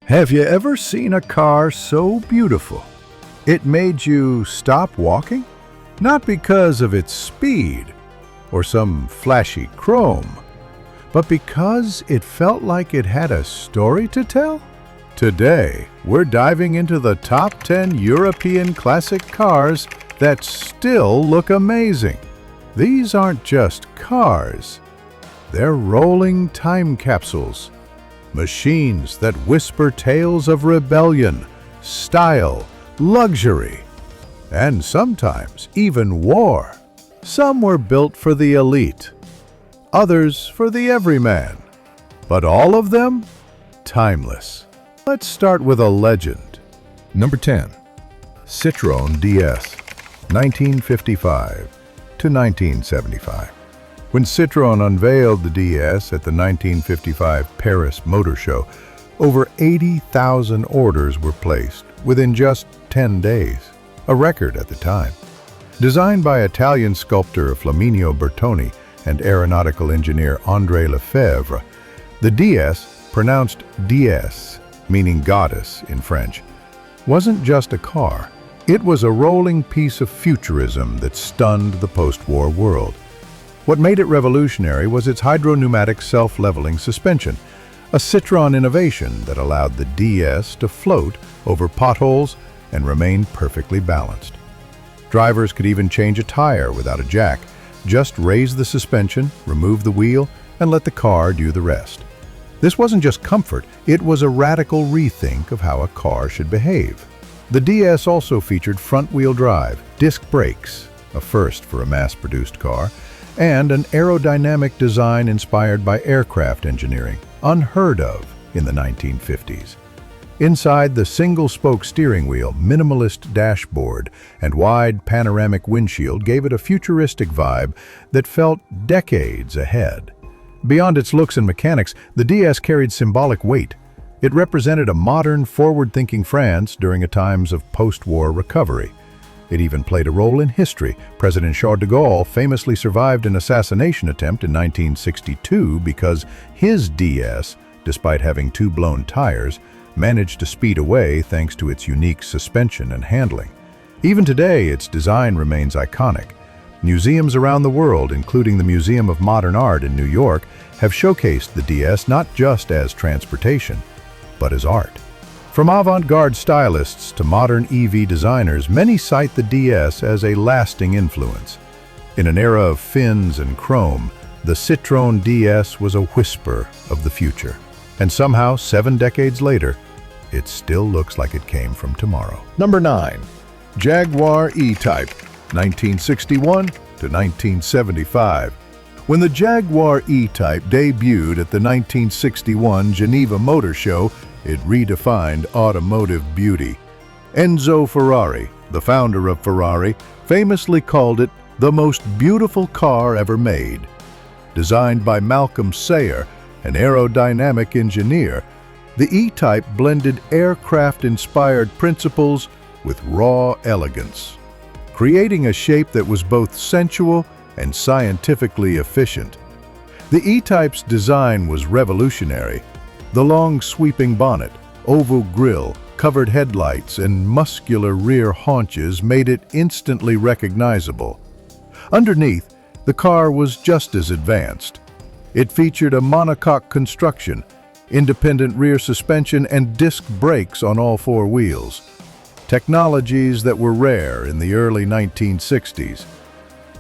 Have you ever seen a car so beautiful it made you stop walking? Not because of its speed or some flashy chrome, but because it felt like it had a story to tell? Today, we're diving into the top 10 European classic cars that still look amazing. These aren't just cars, they're rolling time capsules. Machines that whisper tales of rebellion, style, luxury, and sometimes even war. Some were built for the elite, others for the everyman, but all of them timeless. Let's start with a legend. Number 10. Citroën DS, 1955 to 1975. When Citroën unveiled the DS at the 1955 Paris Motor Show, over 80,000 orders were placed within just 10 days, a record at the time. Designed by Italian sculptor Flaminio Bertoni and aeronautical engineer André Lefebvre, the DS, pronounced DS, meaning goddess in French, wasn't just a car. It was a rolling piece of futurism that stunned the post-war world. What made it revolutionary was its hydro-pneumatic self-leveling suspension, a Citroën innovation that allowed the DS to float over potholes and remain perfectly balanced. Drivers could even change a tire without a jack, just raise the suspension, remove the wheel, and let the car do the rest. This wasn't just comfort, it was a radical rethink of how a car should behave. The DS also featured front-wheel drive, disc brakes, a first for a mass-produced car, and an aerodynamic design inspired by aircraft engineering, unheard of in the 1950s. Inside, the single-spoke steering wheel, minimalist dashboard, and wide panoramic windshield gave it a futuristic vibe that felt decades ahead. Beyond its looks and mechanics, the DS carried symbolic weight. It represented a modern, forward-thinking France during times of post-war recovery. It even played a role in history. President Charles de Gaulle famously survived an assassination attempt in 1962 because his DS, despite having two blown tires, managed to speed away thanks to its unique suspension and handling. Even today, its design remains iconic. Museums around the world, including the Museum of Modern Art in New York, have showcased the DS not just as transportation, but as art. From avant-garde stylists to modern EV designers, many cite the DS as a lasting influence. In an era of fins and chrome, the Citroën DS was a whisper of the future. And somehow, 7 decades later, it still looks like it came from tomorrow. Number 9. Jaguar E Type, 1961 to 1975. When the Jaguar E Type debuted at the 1961 Geneva Motor Show, it redefined automotive beauty. Enzo Ferrari, the founder of Ferrari, famously called it the most beautiful car ever made. Designed by Malcolm Sayer, an aerodynamic engineer, the E-Type blended aircraft-inspired principles with raw elegance, creating a shape that was both sensual and scientifically efficient. The E-Type's design was revolutionary. The long sweeping bonnet, oval grille, covered headlights, and muscular rear haunches made it instantly recognizable. Underneath, the car was just as advanced. It featured a monocoque construction, independent rear suspension, and disc brakes on all 4 wheels, technologies that were rare in the early 1960s.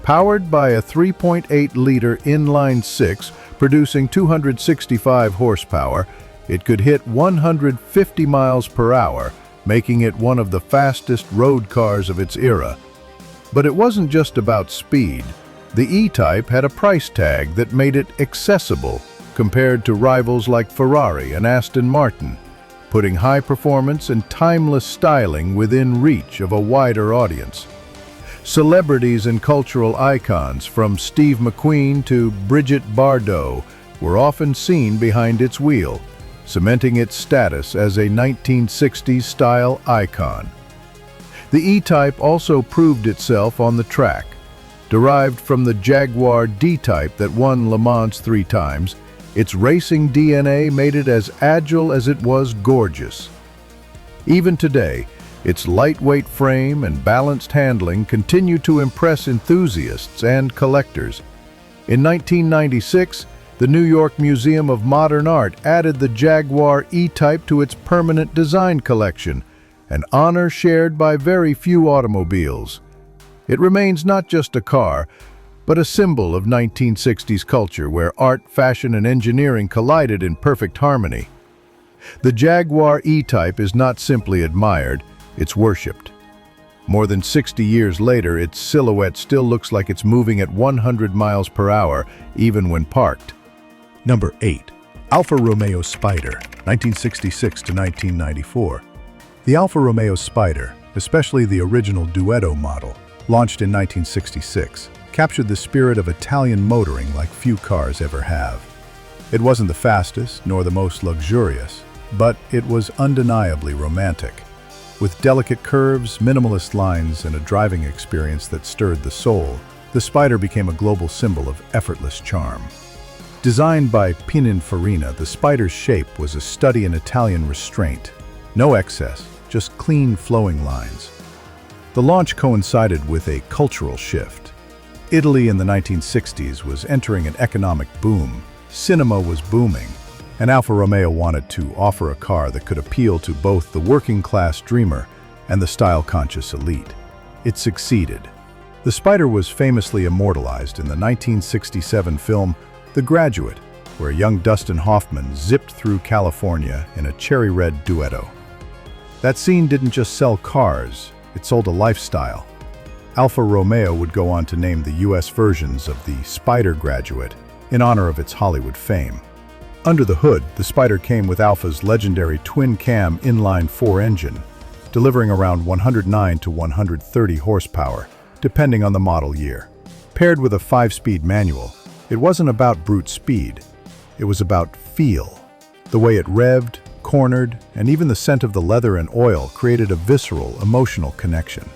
Powered by a 3.8-liter inline-6 producing 265 horsepower, it could hit 150 miles per hour, making it one of the fastest road cars of its era. But it wasn't just about speed. The E-Type had a price tag that made it accessible compared to rivals like Ferrari and Aston Martin, putting high performance and timeless styling within reach of a wider audience. Celebrities and cultural icons, from Steve McQueen to Brigitte Bardot, were often seen behind its wheel, cementing its status as a 1960s-style icon. The E-Type also proved itself on the track. Derived from the Jaguar D-Type that won Le Mans 3 times, Its racing DNA made it as agile as it was gorgeous. Even today, its lightweight frame and balanced handling continue to impress enthusiasts and collectors. In 1996, the New York Museum of Modern Art added the Jaguar E Type to its permanent design collection, an honor shared by very few automobiles. It remains not just a car, but a symbol of 1960s culture where art, fashion, and engineering collided in perfect harmony. The Jaguar E Type is not simply admired, it's worshipped. More than 60 years later, its silhouette still looks like it's moving at 100 miles per hour, even when parked. Number 8. Alfa Romeo Spider, 1966 to 1994. The Alfa Romeo Spider, especially the original Duetto model, launched in 1966, captured the spirit of Italian motoring like few cars ever have. It wasn't the fastest nor the most luxurious, but it was undeniably romantic. With delicate curves, minimalist lines, and a driving experience that stirred the soul, the Spider became a global symbol of effortless charm. Designed by Pininfarina, the Spider's shape was a study in Italian restraint. No excess, just clean flowing lines. The launch coincided with a cultural shift. Italy in the 1960s was entering an economic boom, cinema was booming, and Alfa Romeo wanted to offer a car that could appeal to both the working-class dreamer and the style-conscious elite. It succeeded. The Spider was famously immortalized in the 1967 film The Graduate, where young Dustin Hoffman zipped through California in a cherry-red Duetto. That scene didn't just sell cars, it sold a lifestyle. Alfa Romeo would go on to name the US versions of the Spider Graduate in honor of its Hollywood fame. Under the hood, the Spider came with Alfa's legendary twin-cam inline-4 engine, delivering around 109 to 130 horsepower, depending on the model year. Paired with a 5-speed manual, it wasn't about brute speed, it was about feel. The way it revved, cornered, and even the scent of the leather and oil created a visceral, emotional connection.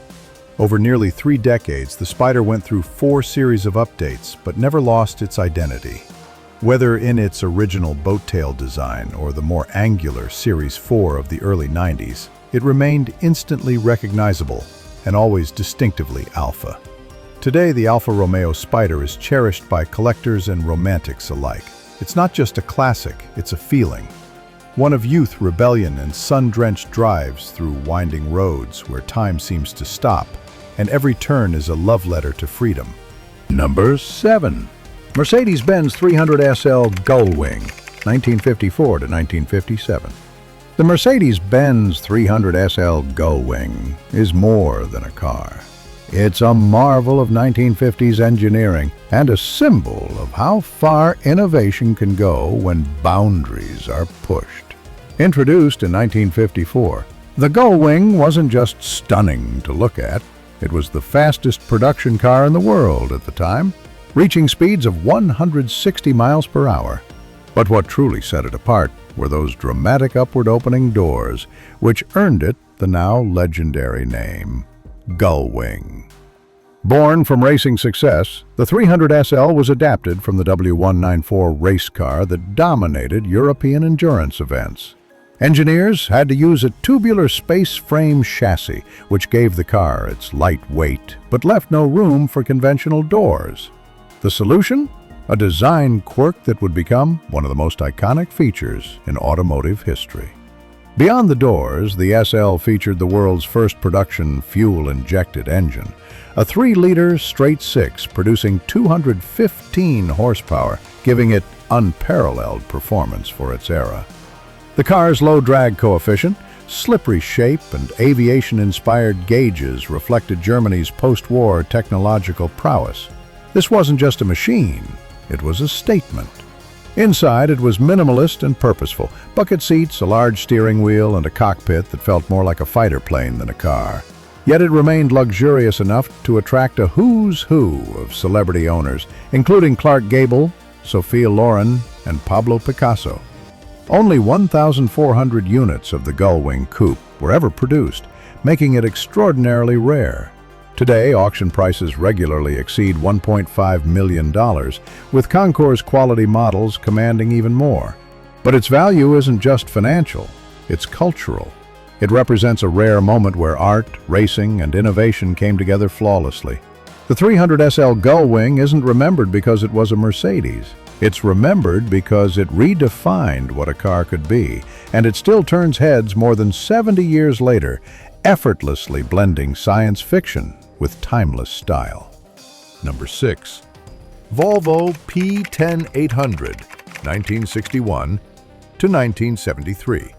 Over nearly 3 decades, the Spider went through 4 series of updates, but never lost its identity. Whether in its original boat-tail design or the more angular Series 4 of the early 90s, it remained instantly recognizable and always distinctively Alfa. Today, the Alfa Romeo Spider is cherished by collectors and romantics alike. It's not just a classic, it's a feeling. One of youth, rebellion, and sun-drenched drives through winding roads where time seems to stop, and every turn is a love letter to freedom. Number 7. Mercedes-Benz 300 SL Gullwing, 1954 to 1957. The Mercedes-Benz 300 SL Gullwing is more than a car. It's a marvel of 1950s engineering and a symbol of how far innovation can go when boundaries are pushed. Introduced in 1954, the Gullwing wasn't just stunning to look at, it was the fastest production car in the world at the time, reaching speeds of 160 miles per hour. But what truly set it apart were those dramatic upward opening doors, which earned it the now legendary name, Gullwing. Born from racing success, the 300 SL was adapted from the W194 race car that dominated European endurance events. Engineers had to use a tubular space frame chassis, which gave the car its light weight, but left no room for conventional doors. The solution? A design quirk that would become one of the most iconic features in automotive history. Beyond the doors, the SL featured the world's first production fuel-injected engine, a 3-liter straight-six producing 215 horsepower, giving it unparalleled performance for its era. The car's low drag coefficient, slippery shape, and aviation-inspired gauges reflected Germany's post-war technological prowess. This wasn't just a machine, it was a statement. Inside, it was minimalist and purposeful. Bucket seats, a large steering wheel, and a cockpit that felt more like a fighter plane than a car. Yet it remained luxurious enough to attract a who's who of celebrity owners, including Clark Gable, Sophia Loren, and Pablo Picasso. Only 1,400 units of the Gullwing Coupe were ever produced, making it extraordinarily rare. Today, auction prices regularly exceed $1.5 million, with Concours quality models commanding even more. But its value isn't just financial, it's cultural. It represents a rare moment where art, racing, and innovation came together flawlessly. The 300 SL Gullwing isn't remembered because it was a Mercedes. It's remembered because it redefined what a car could be, and it still turns heads more than 70 years later, effortlessly blending science fiction with timeless style. Number 6. Volvo P10800, 1961 to 1973.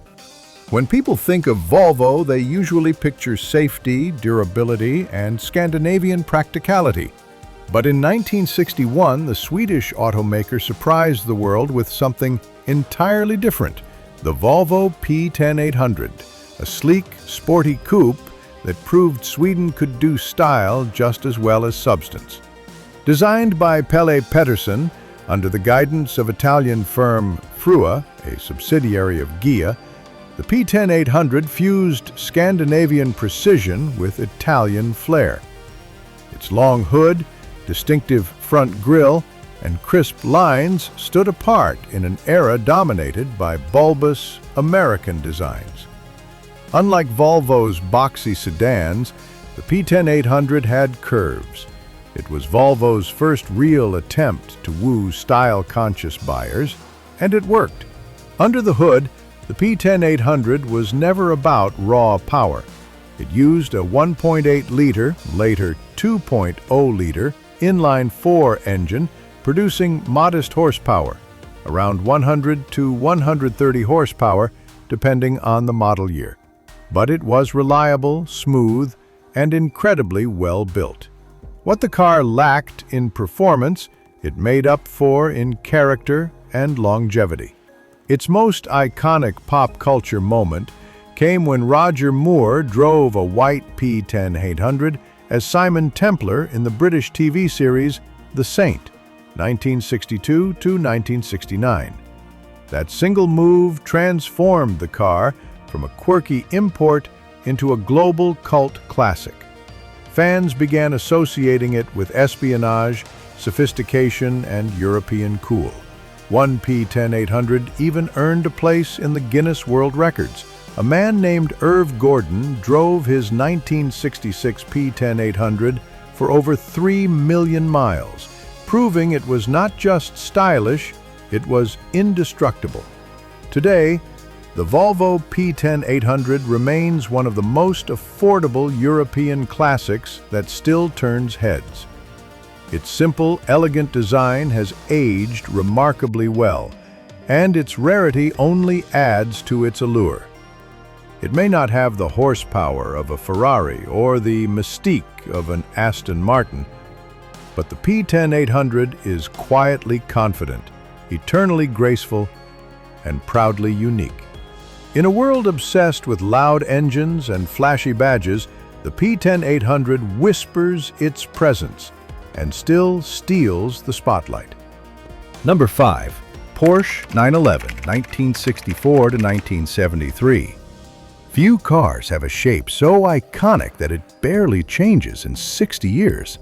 When people think of Volvo, they usually picture safety, durability, and Scandinavian practicality. But in 1961, the Swedish automaker surprised the world with something entirely different, the Volvo P10800, a sleek, sporty coupe that proved Sweden could do style just as well as substance. Designed by Pelle Pettersson under the guidance of Italian firm Frua, a subsidiary of Ghia, the P10800 fused Scandinavian precision with Italian flair. Its long hood, distinctive front grille, and crisp lines stood apart in an era dominated by bulbous American designs. Unlike Volvo's boxy sedans, the P10800 had curves. It was Volvo's first real attempt to woo style-conscious buyers, and it worked. Under the hood, the P10800 was never about raw power. It used a 1.8-liter, later 2.0-liter, inline-4 engine, producing modest horsepower, around 100 to 130 horsepower, depending on the model year. But it was reliable, smooth, and incredibly well built. What the car lacked in performance, it made up for in character and longevity. Its most iconic pop culture moment came when Roger Moore drove a white P10800 as Simon Templar in the British TV series The Saint, 1962 to 1969. That single move transformed the car from a quirky import into a global cult classic. Fans began associating it with espionage, sophistication, and European cool. One P10800 even earned a place in the Guinness World Records. A man named Irv Gordon drove his 1966 P10800 for over 3 million miles, proving it was not just stylish, it was indestructible. Today, the Volvo P10800 remains one of the most affordable European classics that still turns heads. Its simple, elegant design has aged remarkably well, and its rarity only adds to its allure. It may not have the horsepower of a Ferrari or the mystique of an Aston Martin, but the P10800 is quietly confident, eternally graceful, and proudly unique. In a world obsessed with loud engines and flashy badges, the P10800 whispers its presence and still steals the spotlight. Number 5. Porsche 911, 1964 to 1973. Few cars have a shape so iconic that it barely changes in 60 years.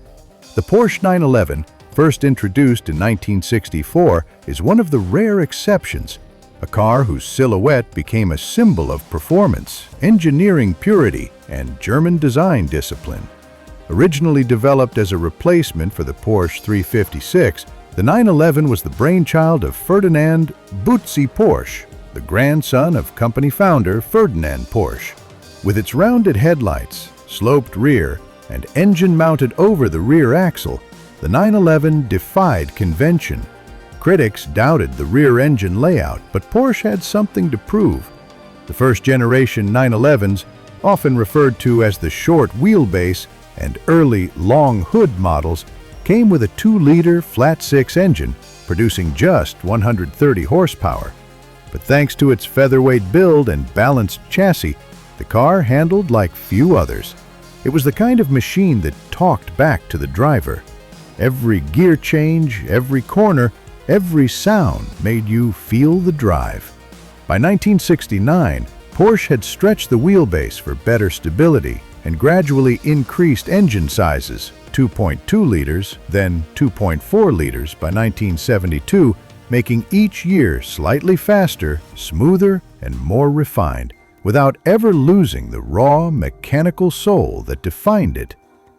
The Porsche 911, first introduced in 1964, is one of the rare exceptions, a car whose silhouette became a symbol of performance, engineering purity, and German design discipline. Originally developed as a replacement for the Porsche 356, the 911 was the brainchild of Ferdinand Butzi Porsche, the grandson of company founder Ferdinand Porsche. With its rounded headlights, sloped rear, and engine mounted over the rear axle, the 911 defied convention. Critics doubted the rear engine layout, but Porsche had something to prove. The first-generation 911s, often referred to as the short wheelbase and early long hood models, came with a 2-liter flat-six engine, producing just 130 horsepower. But thanks to its featherweight build and balanced chassis, the car handled like few others. It was the kind of machine that talked back to the driver. Every gear change, every corner, every sound made you feel the drive. By 1969, Porsche had stretched the wheelbase for better stability, and gradually increased engine sizes, 2.2 liters, then 2.4 liters by 1972, making each year slightly faster, smoother, and more refined, without ever losing the raw, mechanical soul that defined it.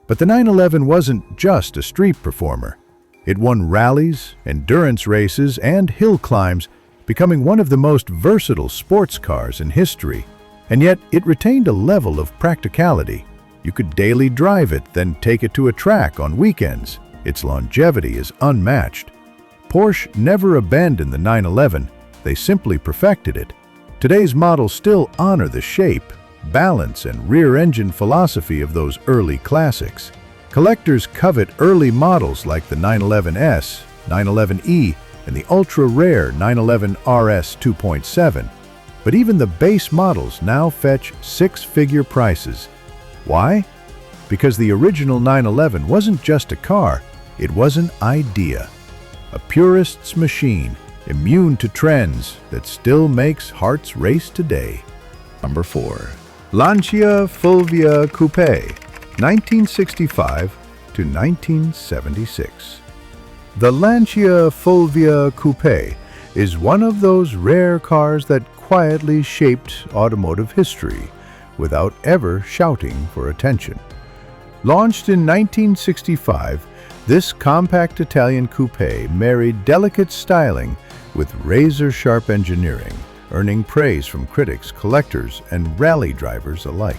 But the 911 wasn't just a street performer. It won rallies, endurance races, and hill climbs, becoming one of the most versatile sports cars in history. And yet, it retained a level of practicality. You could daily drive it, then take it to a track on weekends. Its longevity is unmatched. Porsche never abandoned the 911, they simply perfected it. Today's models still honor the shape, balance, and rear-engine philosophy of those early classics. Collectors covet early models like the 911S, 911E, and the ultra-rare 911 RS 2.7. But even the base models now fetch six-figure prices. Why? Because the original 911 wasn't just a car, it was an idea. A purist's machine, immune to trends, that still makes hearts race today. Number 4. Lancia Fulvia Coupe, 1965 to 1976. The Lancia Fulvia Coupe is one of those rare cars that quietly shaped automotive history without ever shouting for attention. Launched in 1965, this compact Italian coupe married delicate styling with razor-sharp engineering, earning praise from critics, collectors, and rally drivers alike.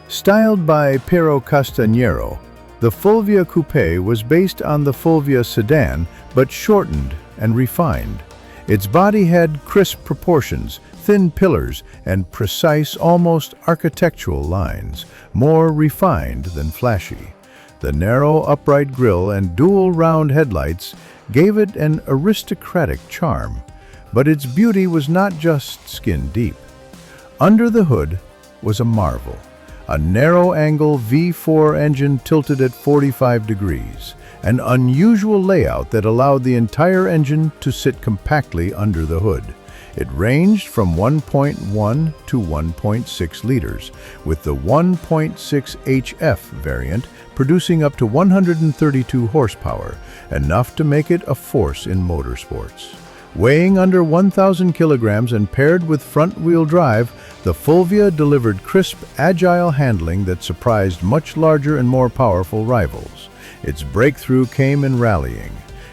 Styled by Piero Castagnero, the Fulvia Coupe was based on the Fulvia sedan, but shortened and refined. Its body had crisp proportions, thin pillars, and precise, almost architectural lines, more refined than flashy. The narrow, upright grille and dual round headlights gave it an aristocratic charm, but its beauty was not just skin deep. Under the hood was a marvel, a narrow-angle V4 engine tilted at 45 degrees, an unusual layout that allowed the entire engine to sit compactly under the hood. It ranged from 1.1 to 1.6 liters, with the 1.6 HF variant producing up to 132 horsepower, enough to make it a force in motorsports. Weighing under 1,000 kilograms and paired with front-wheel drive, the Fulvia delivered crisp, agile handling that surprised much larger and more powerful rivals. Its breakthrough came in rallying.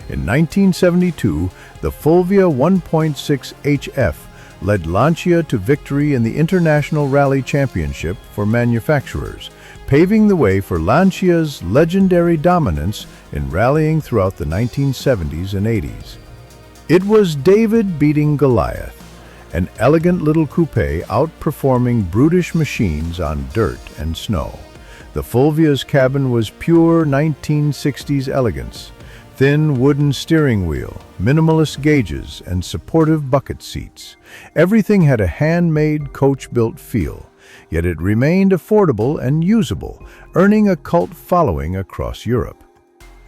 In 1972, the Fulvia 1.6 HF led Lancia to victory in the International Rally Championship for manufacturers, paving the way for Lancia's legendary dominance in rallying throughout the 1970s and 80s. It was David beating Goliath, an elegant little coupe outperforming brutish machines on dirt and snow. The Fulvia's cabin was pure 1960s elegance. Thin wooden steering wheel, minimalist gauges, and supportive bucket seats. Everything had a handmade, coach-built feel, yet it remained affordable and usable, earning a cult following across Europe.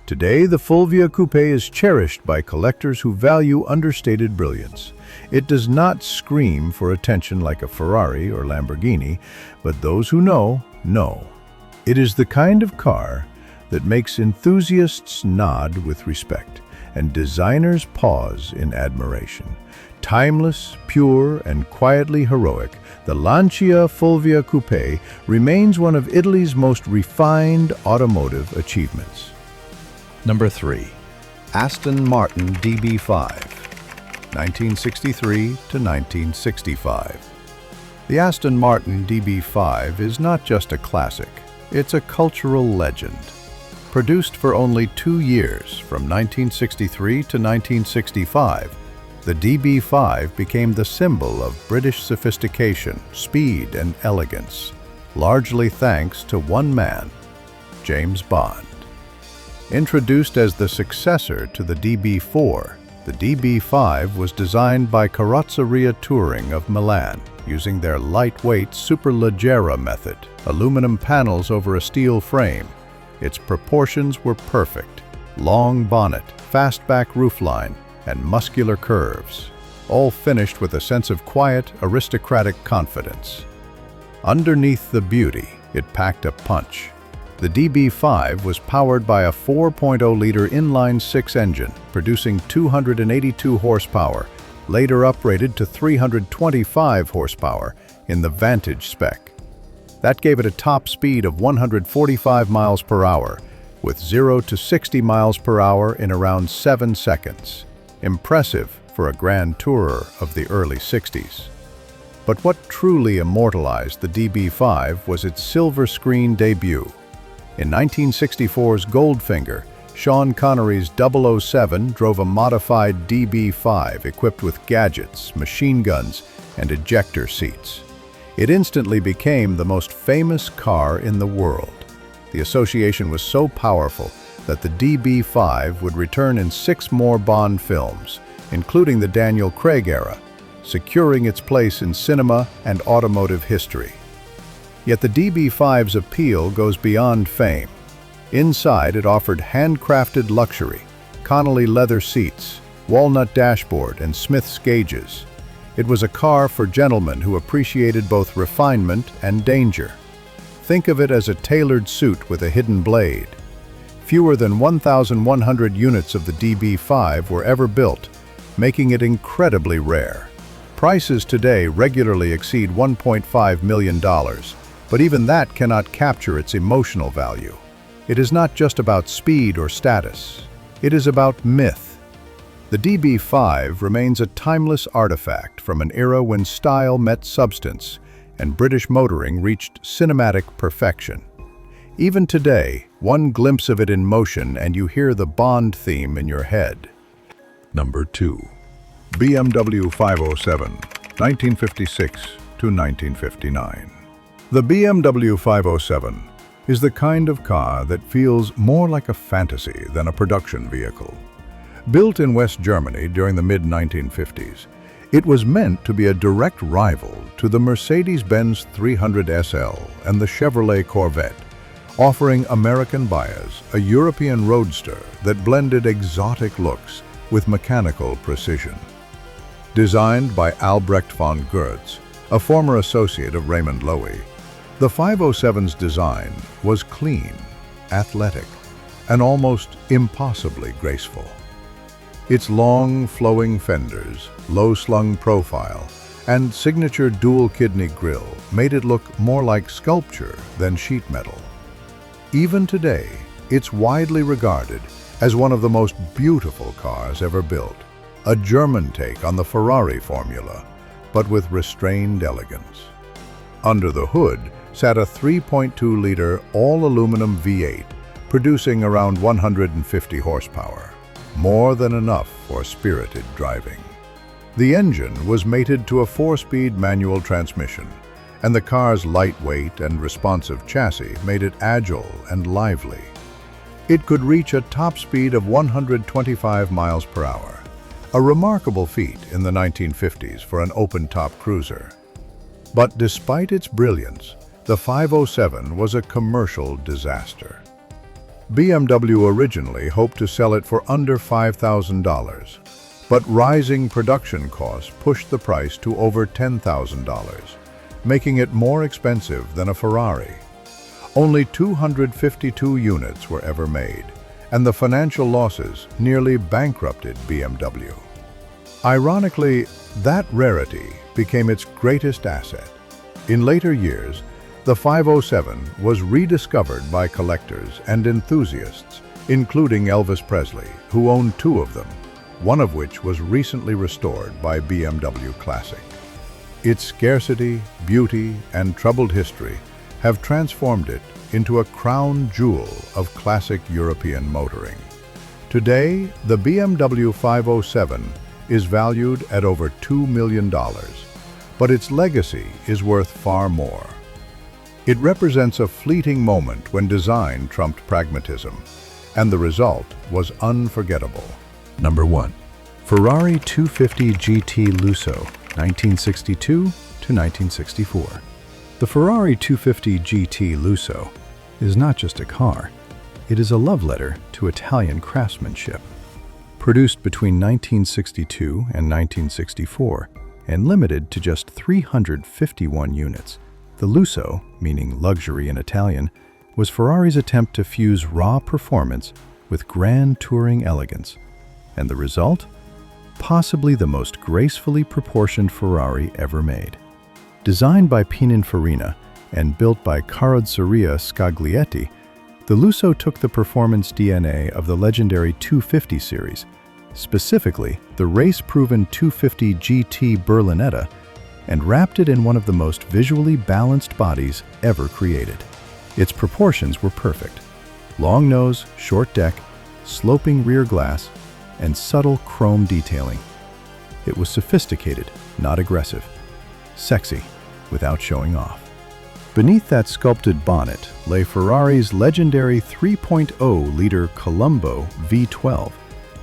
Today, the Fulvia Coupe is cherished by collectors who value understated brilliance. It does not scream for attention like a Ferrari or Lamborghini, but those who know, know. It is the kind of car that makes enthusiasts nod with respect and designers pause in admiration. Timeless, pure, and quietly heroic, the Lancia Fulvia Coupe remains one of Italy's most refined automotive achievements. Number 3. Aston Martin DB5, 1963 to 1965. The Aston Martin DB5 is not just a classic, it's a cultural legend. Produced for only 2 years, from 1963 to 1965, the DB5 became the symbol of British sophistication, speed, and elegance, largely thanks to one man, James Bond. Introduced as the successor to the DB4, the DB5 was designed by Carrozzeria Touring of Milan, using their lightweight Superleggera method, aluminum panels over a steel frame. Its proportions were perfect: long bonnet, fastback roofline, and muscular curves, all finished with a sense of quiet, aristocratic confidence. Underneath the beauty, it packed a punch. The DB5 was powered by a 4.0-liter inline-six engine, producing 282 horsepower, later uprated to 325 horsepower in the Vantage spec. That gave it a top speed of 145 miles per hour, with 0 to 60 miles per hour in around 7 seconds. Impressive for a grand tourer of the early 60s. But what truly immortalized the DB5 was its silver screen debut. In 1964's Goldfinger, Sean Connery's 007 drove a modified DB5 equipped with gadgets, machine guns, and ejector seats. It instantly became the most famous car in the world. The association was so powerful that the DB5 would return in 6 more Bond films, including the Daniel Craig era, securing its place in cinema and automotive history. Yet the DB5's appeal goes beyond fame. Inside, it offered handcrafted luxury, Connolly leather seats, walnut dashboard, and Smith's gauges. It was a car for gentlemen who appreciated both refinement and danger. Think of it as a tailored suit with a hidden blade. Fewer than 1,100 units of the DB5 were ever built, making it incredibly rare. Prices today regularly exceed $1.5 million, but even that cannot capture its emotional value. It is not just about speed or status. It is about myth. The DB5 remains a timeless artifact from an era when style met substance and British motoring reached cinematic perfection. Even today, one glimpse of it in motion and you hear the Bond theme in your head. Number 2. BMW 507, 1956 to 1959. The BMW 507 is the kind of car that feels more like a fantasy than a production vehicle. Built in West Germany during the mid-1950s, it was meant to be a direct rival to the Mercedes-Benz 300 SL and the Chevrolet Corvette, offering American buyers a European roadster that blended exotic looks with mechanical precision. Designed by Albrecht von Goertz, a former associate of Raymond Loewy, the 507's design was clean, athletic, and almost impossibly graceful. Its long, flowing fenders, low-slung profile, and signature dual-kidney grille made it look more like sculpture than sheet metal. Even today, it's widely regarded as one of the most beautiful cars ever built, a German take on the Ferrari formula, but with restrained elegance. Under the hood sat a 3.2-liter all-aluminum V8, producing around 150 horsepower, more than enough for spirited driving. The engine was mated to a 4-speed manual transmission, and the car's lightweight and responsive chassis made it agile and lively. It could reach a top speed of 125 miles per hour, a remarkable feat in the 1950s for an open-top cruiser. But despite its brilliance, the 507 was a commercial disaster. BMW originally hoped to sell it for under $5,000, but rising production costs pushed the price to over $10,000, making it more expensive than a Ferrari. Only 252 units were ever made, and the financial losses nearly bankrupted BMW. Ironically, that rarity became its greatest asset. In later years, the 507 was rediscovered by collectors and enthusiasts, including Elvis Presley, who owned 2 of them, one of which was recently restored by BMW Classic. Its scarcity, beauty, and troubled history have transformed it into a crown jewel of classic European motoring. Today, the BMW 507 is valued at over $2 million, but its legacy is worth far more. It represents a fleeting moment when design trumped pragmatism, and the result was unforgettable. Number 1. Ferrari 250 GT Lusso, 1962 to 1964. The Ferrari 250 GT Lusso is not just a car, it is a love letter to Italian craftsmanship. Produced between 1962 and 1964 and limited to just 351 units, The Lusso, meaning luxury in Italian, was Ferrari's attempt to fuse raw performance with grand touring elegance. And the result? Possibly the most gracefully proportioned Ferrari ever made. Designed by Pininfarina and built by Carrozzeria Scaglietti, the Lusso took the performance DNA of the legendary 250 series, specifically the race-proven 250 GT Berlinetta, and wrapped it in one of the most visually balanced bodies ever created. Its proportions were perfect. Long nose, short deck, sloping rear glass, and subtle chrome detailing. It was sophisticated, not aggressive. Sexy, without showing off. Beneath that sculpted bonnet lay Ferrari's legendary 3.0-liter Colombo V12,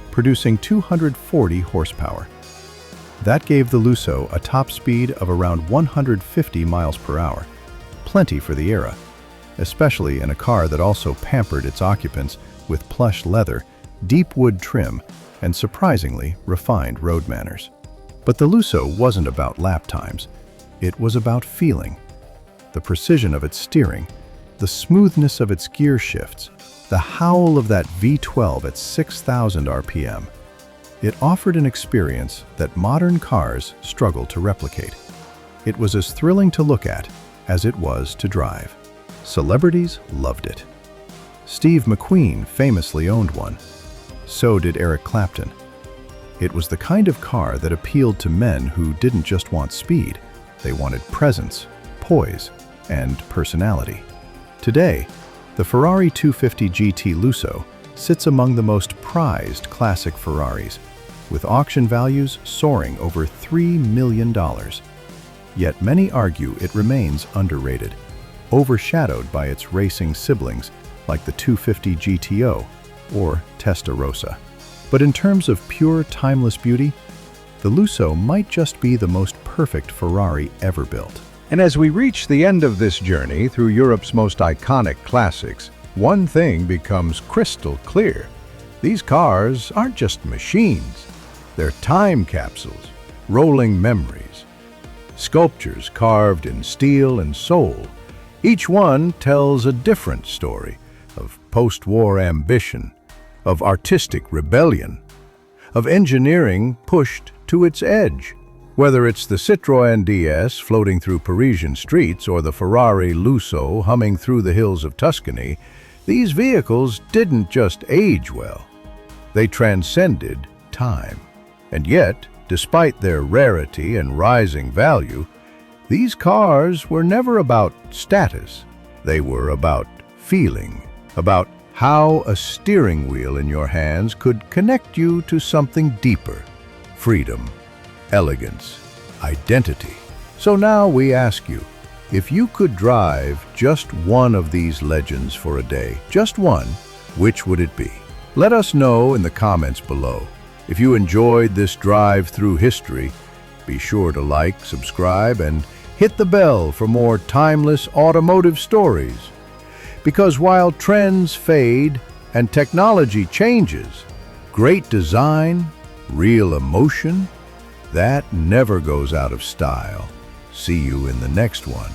producing 240 horsepower. That gave the Lusso a top speed of around 150 miles per hour, plenty for the era, especially in a car that also pampered its occupants with plush leather, deep wood trim, and surprisingly refined road manners. But the Lusso wasn't about lap times. It was about feeling. The precision of its steering, the smoothness of its gear shifts, the howl of that V12 at 6,000 RPM. It offered an experience that modern cars struggle to replicate. It was as thrilling to look at as it was to drive. Celebrities loved it. Steve McQueen famously owned one. So did Eric Clapton. It was the kind of car that appealed to men who didn't just want speed, they wanted presence, poise, and personality. Today, the Ferrari 250 GT Lusso sits among the most prized classic Ferraris, with auction values soaring over $3 million. Yet many argue it remains underrated, overshadowed by its racing siblings like the 250 GTO or Testarossa. But in terms of pure timeless beauty, the Lusso might just be the most perfect Ferrari ever built. And as we reach the end of this journey through Europe's most iconic classics, one thing becomes crystal clear. These cars aren't just machines. They're time capsules, rolling memories, sculptures carved in steel and soul. Each one tells a different story of post-war ambition, of artistic rebellion, of engineering pushed to its edge. Whether it's the Citroën DS floating through Parisian streets or the Ferrari Lusso humming through the hills of Tuscany, these vehicles didn't just age well. They transcended time. And yet, despite their rarity and rising value, these cars were never about status. They were about feeling, about how a steering wheel in your hands could connect you to something deeper: freedom, elegance, identity. So now we ask you, if you could drive just one of these legends for a day, just one, which would it be? Let us know in the comments below. If you enjoyed this drive through history, be sure to like, subscribe, and hit the bell for more timeless automotive stories. Because while trends fade and technology changes, great design, real emotion, that never goes out of style. See you in the next one.